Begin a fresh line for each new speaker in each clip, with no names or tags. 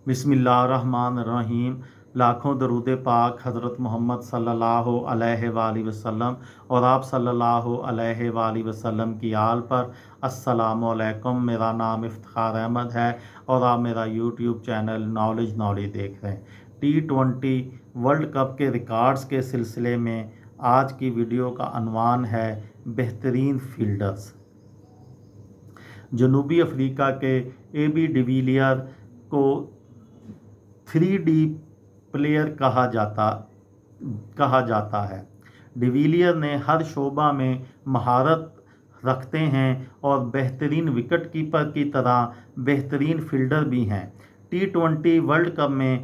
बिस्मिल्लाहिर्रहमानिर्रहीम। लाखों दरूद पाक हज़रत मोहम्मद सल्लल्लाहु अलैहि वसल्लम और आप सल्लल्लाहु अलैहि वसल्लम की आल पर। अस्सलामु अलैकुम। मेरा नाम इफ्तिखार अहमद है और आप मेरा यूट्यूब चैनल नॉलेज देख रहे हैं। T20 वर्ल्ड कप के रिकॉर्ड्स के सिलसिले में आज की वीडियो का अनवान है बेहतरीन फील्डर्स। जनूबी अफ्रीका के AB डिविलियर को 3D प्लेयर कहा जाता है। डिविलियर ने हर शोबा में महारत रखते हैं और बेहतरीन विकेट कीपर की तरह बेहतरीन फील्डर भी हैं। T20 वर्ल्ड कप में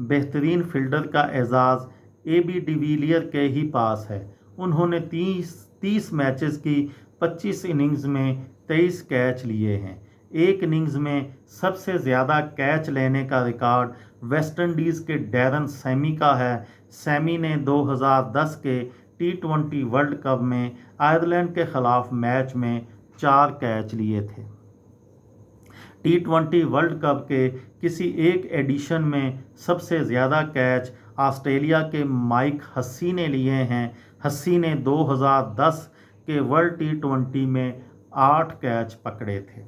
बेहतरीन फील्डर का एजाज़ AB डिविलियर के ही पास है। उन्होंने 30 मैचेस की 25 इनिंग्स में 23 कैच लिए हैं। एक इनिंग्स में सबसे ज़्यादा कैच लेने का रिकॉर्ड वेस्ट इंडीज़ के डैरन सैमी का है। सैमी ने 2010 के T20 वर्ल्ड कप में आयरलैंड के ख़िलाफ़ मैच में 4 कैच लिए थे। T20 वर्ल्ड कप के किसी एक एडिशन में सबसे ज़्यादा कैच ऑस्ट्रेलिया के माइक हस्सी ने लिए हैं। हस्सी ने 2010 के वर्ल्ड T20 में 8 कैच पकड़े थे।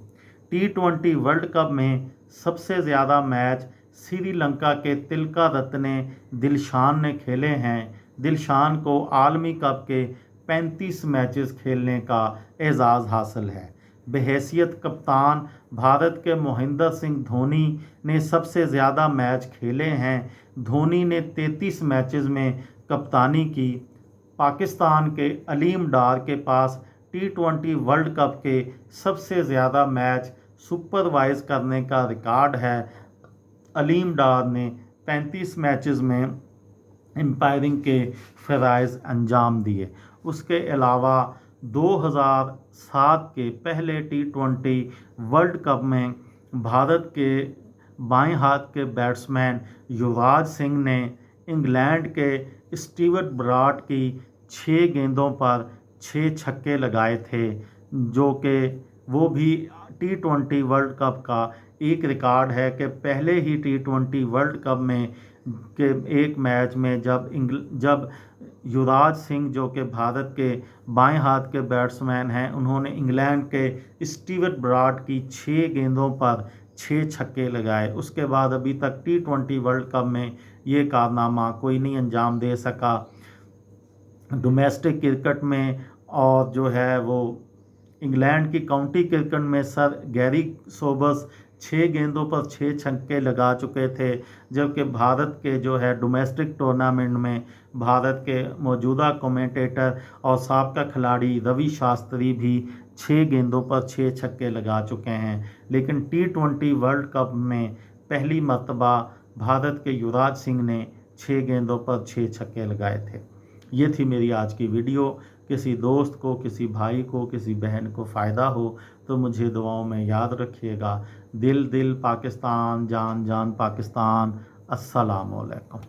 T20 वर्ल्ड कप में सबसे ज़्यादा मैच श्रीलंका के तिलका रत्ने दिलशान ने खेले हैं। दिलशान को आलमी कप के 35 मैचेस खेलने का एजाज़ हासिल है। बहैसियत कप्तान भारत के महेंद्र सिंह धोनी ने सबसे ज़्यादा मैच खेले हैं। धोनी ने 33 मैचेस में कप्तानी की। पाकिस्तान के अलीम डार के पास T20 वर्ल्ड कप के सबसे ज़्यादा मैच सुपरवाइज करने का रिकॉर्ड है। अलीम डार ने 35 मैचेस में एम्पायरिंग के फ़राइज़ अंजाम दिए। उसके अलावा 2007 के पहले T20 वर्ल्ड कप में भारत के बाएं हाथ के बैट्समैन युवराज सिंह ने इंग्लैंड के स्टीवर्ट ब्रॉड की 6 गेंदों पर 6 छक्के लगाए थे, जो कि वो भी T20 वर्ल्ड कप का एक रिकॉर्ड है कि पहले ही T20 वर्ल्ड कप में के एक मैच में जब युवराज सिंह, जो कि भारत के बाएं हाथ के बैट्समैन हैं, उन्होंने इंग्लैंड के स्टीवर्ट ब्रॉड की 6 गेंदों पर 6 छक्के लगाए। उसके बाद अभी तक T20 वर्ल्ड कप में ये कारनामा कोई नहीं अंजाम दे सका। डोमेस्टिक क्रिकेट में और जो है वो इंग्लैंड की काउंटी क्रिकेट में सर गैरी सोबर्स 6 गेंदों पर 6 छक्के लगा चुके थे, जबकि भारत के जो है डोमेस्टिक टूर्नामेंट में भारत के मौजूदा कमेंटेटर और साबका खिलाड़ी रवि शास्त्री भी 6 गेंदों पर 6 छक्के लगा चुके हैं। लेकिन T20 वर्ल्ड कप में पहली मर्तबा भारत के युवराज सिंह ने 6 गेंदों पर 6 छक्के लगाए थे। ये थी मेरी आज की वीडियो। किसी दोस्त को, किसी भाई को, किसी बहन को फ़ायदा हो तो मुझे दुआओं में याद रखिएगा। दिल दिल पाकिस्तान, जान जान पाकिस्तान। अस्सलामु अलैकुम।